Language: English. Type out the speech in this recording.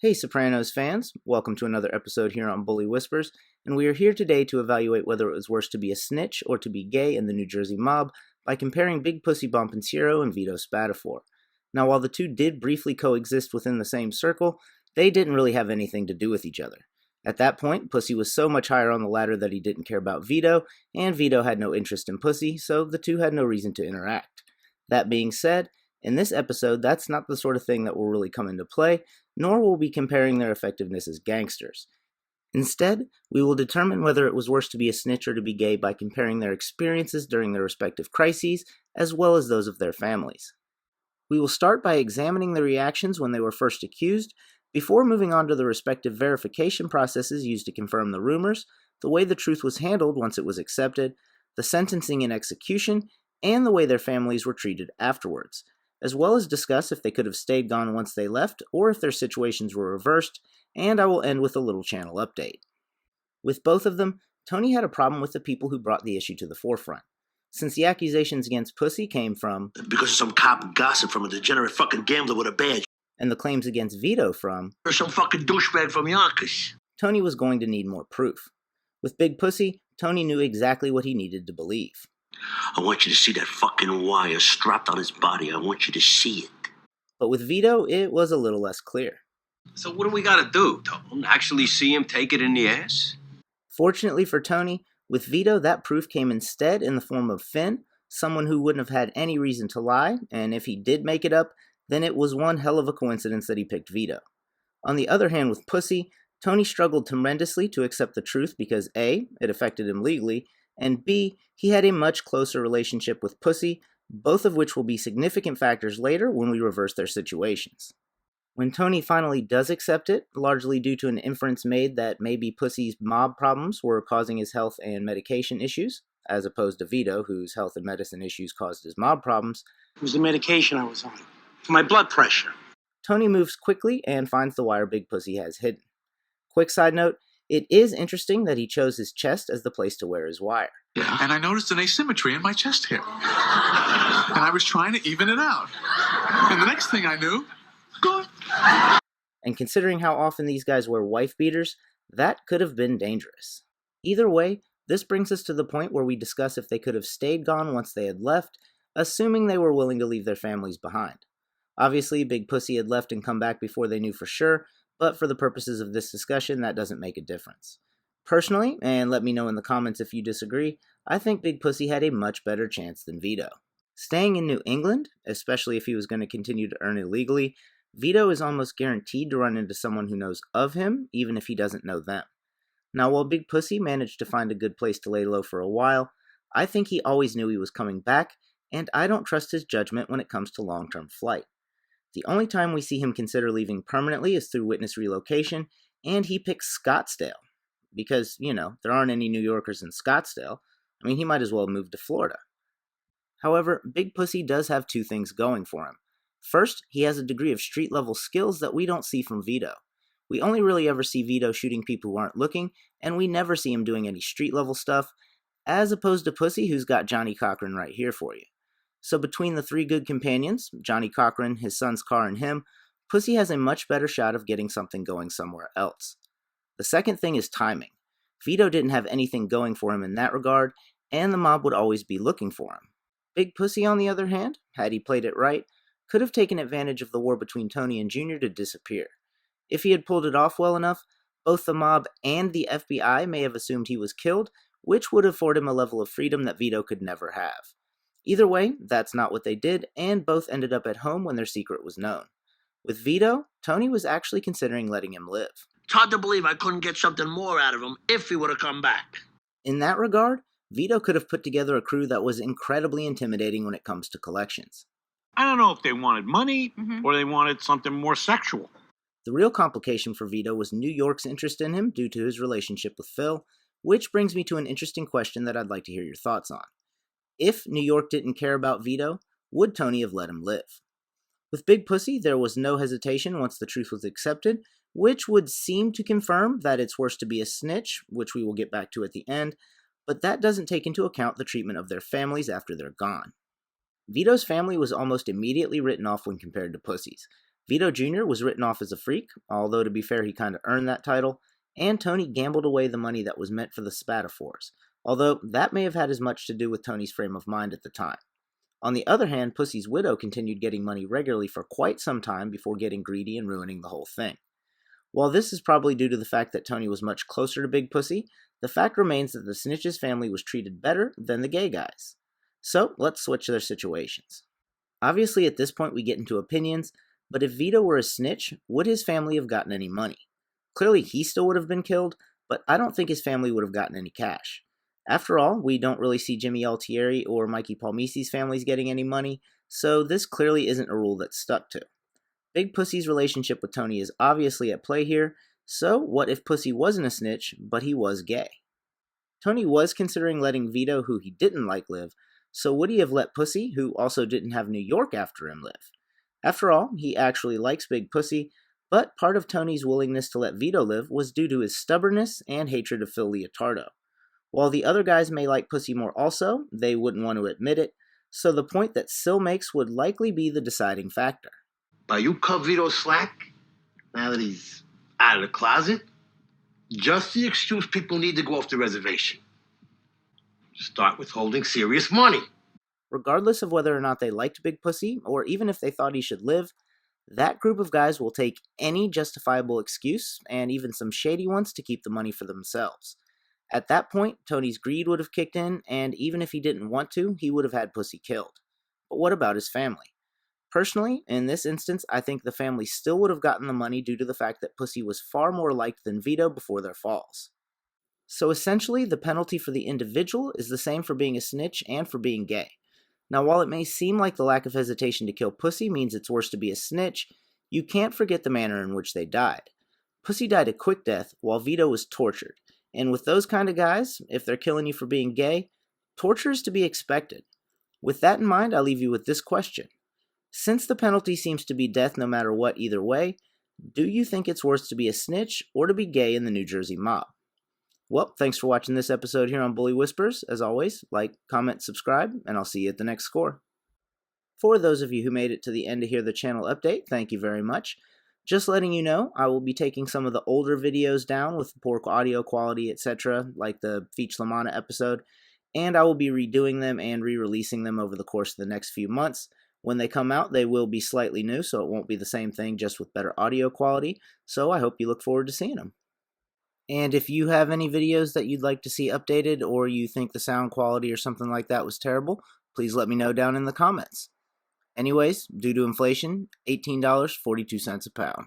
Hey Sopranos fans, welcome to another episode here on Bully Whispers, and we are here today to evaluate whether it was worse to be a snitch or to be gay in the New Jersey mob by comparing Big Pussy Bonpensiero and Vito Spatafore. Now, while the two did briefly coexist within the same circle, they didn't really have anything to do with each other. At that point, Pussy was so much higher on the ladder that he didn't care about Vito, and Vito had no interest in Pussy, so the two had no reason to interact. That being said, in this episode, that's not the sort of thing that will really come into play, nor will we be comparing their effectiveness as gangsters. Instead, we will determine whether it was worse to be a snitch or to be gay by comparing their experiences during their respective crises, as well as those of their families. We will start by examining the reactions when they were first accused, before moving on to the respective verification processes used to confirm the rumors, the way the truth was handled once it was accepted, the sentencing and execution, and the way their families were treated afterwards, as well as discuss if they could have stayed gone once they left, or if their situations were reversed, and I will end with a little channel update. With both of them, Tony had a problem with the people who brought the issue to the forefront, since the accusations against Pussy came from because of some cop gossip from a degenerate fucking gambler with a badge. And the claims against Vito from Or some fucking douchebag from Yonkers. Tony was going to need more proof. With Big Pussy, Tony knew exactly what he needed to believe. I want you to see that fucking wire strapped on his body. I want you to see it. But with Vito, it was a little less clear. So what do we gotta do, Tom? Actually see him take it in the ass? Fortunately for Tony, with Vito, that proof came instead in the form of Finn, someone who wouldn't have had any reason to lie, and if he did make it up, then it was one hell of a coincidence that he picked Vito. On the other hand, with Pussy, Tony struggled tremendously to accept the truth because A, it affected him legally, and B, he had a much closer relationship with Pussy, both of which will be significant factors later when we reverse their situations. When Tony finally does accept it, largely due to an inference made that maybe Pussy's mob problems were causing his health and medication issues, as opposed to Vito, whose health and medicine issues caused his mob problems, It was the medication I was on. For my blood pressure. Tony moves quickly and finds the wire Big Pussy has hidden. Quick side note, it is interesting that he chose his chest as the place to wear his wire. Yeah. And I noticed an asymmetry in my chest hair. And I was trying to even it out. And the next thing I knew, gone. And considering how often these guys wear wife beaters, that could have been dangerous. Either way, this brings us to the point where we discuss if they could have stayed gone once they had left, assuming they were willing to leave their families behind. Obviously, Big Pussy had left and come back before they knew for sure, but for the purposes of this discussion, that doesn't make a difference. Personally, and let me know in the comments if you disagree, I think Big Pussy had a much better chance than Vito. Staying in New England, especially if he was going to continue to earn illegally, Vito is almost guaranteed to run into someone who knows of him, even if he doesn't know them. Now, while Big Pussy managed to find a good place to lay low for a while, I think he always knew he was coming back, and I don't trust his judgment when it comes to long-term flight. The only time we see him consider leaving permanently is through witness relocation, and he picks Scottsdale. Because, there aren't any New Yorkers in Scottsdale. I mean, he might as well move to Florida. However, Big Pussy does have two things going for him. First, he has a degree of street-level skills that we don't see from Vito. We only really ever see Vito shooting people who aren't looking, and we never see him doing any street-level stuff, as opposed to Pussy, who's got Johnny Cochran right here for you. So between the three good companions, Johnny Cochran, his son's car, and him, Pussy has a much better shot of getting something going somewhere else. The second thing is timing. Vito didn't have anything going for him in that regard, and the mob would always be looking for him. Big Pussy, on the other hand, had he played it right, could have taken advantage of the war between Tony and Junior to disappear. If he had pulled it off well enough, both the mob and the FBI may have assumed he was killed, which would afford him a level of freedom that Vito could never have. Either way, that's not what they did, and both ended up at home when their secret was known. With Vito, Tony was actually considering letting him live. It's hard to believe I couldn't get something more out of him if he would have come back. In that regard, Vito could have put together a crew that was incredibly intimidating when it comes to collections. I don't know if they wanted money or they wanted something more sexual. The real complication for Vito was New York's interest in him due to his relationship with Phil, which brings me to an interesting question that I'd like to hear your thoughts on. If New York didn't care about Vito, would Tony have let him live? With Big Pussy, there was no hesitation once the truth was accepted, which would seem to confirm that it's worse to be a snitch, which we will get back to at the end, but that doesn't take into account the treatment of their families after they're gone. Vito's family was almost immediately written off when compared to Pussy's. Vito Jr. was written off as a freak, although to be fair, he kind of earned that title, and Tony gambled away the money that was meant for the Spatafores, although that may have had as much to do with Tony's frame of mind at the time. On the other hand, Pussy's widow continued getting money regularly for quite some time before getting greedy and ruining the whole thing. While this is probably due to the fact that Tony was much closer to Big Pussy, the fact remains that the Snitch's family was treated better than the gay guys. So, let's switch their situations. Obviously, at this point we get into opinions, but if Vito were a snitch, would his family have gotten any money? Clearly he still would have been killed, but I don't think his family would have gotten any cash. After all, we don't really see Jimmy Altieri or Mikey Palmisi's families getting any money, so this clearly isn't a rule that's stuck to. Big Pussy's relationship with Tony is obviously at play here, so what if Pussy wasn't a snitch, but he was gay? Tony was considering letting Vito, who he didn't like, live, so would he have let Pussy, who also didn't have New York after him, live? After all, he actually likes Big Pussy, but part of Tony's willingness to let Vito live was due to his stubbornness and hatred of Phil Leotardo. While the other guys may like Pussy more also, they wouldn't want to admit it, so the point that Sil makes would likely be the deciding factor. But you cut Vito slack, now that he's out of the closet, just the excuse people need to go off the reservation. Start withholding serious money. Regardless of whether or not they liked Big Pussy, or even if they thought he should live, that group of guys will take any justifiable excuse, and even some shady ones, to keep the money for themselves. At that point, Tony's greed would have kicked in, and even if he didn't want to, he would have had Pussy killed. But what about his family? Personally, in this instance, I think the family still would have gotten the money due to the fact that Pussy was far more liked than Vito before their falls. So essentially, the penalty for the individual is the same for being a snitch and for being gay. Now, while it may seem like the lack of hesitation to kill Pussy means it's worse to be a snitch, you can't forget the manner in which they died. Pussy died a quick death, while Vito was tortured. And with those kind of guys, if they're killing you for being gay, torture is to be expected. With that in mind, I'll leave you with this question. Since the penalty seems to be death no matter what either way, do you think it's worse to be a snitch or to be gay in the New Jersey mob? Well, thanks for watching this episode here on Bully Whispers. As always, like, comment, subscribe, and I'll see you at the next score. For those of you who made it to the end to hear the channel update, thank you very much. Just letting you know, I will be taking some of the older videos down with poor audio quality, etc., like the Feach Lamanna episode, and I will be redoing them and re-releasing them over the course of the next few months. When they come out, they will be slightly new, so it won't be the same thing, just with better audio quality, so I hope you look forward to seeing them. And if you have any videos that you'd like to see updated, or you think the sound quality or something like that was terrible, please let me know down in the comments. Anyways, due to inflation, $18.42 a pound.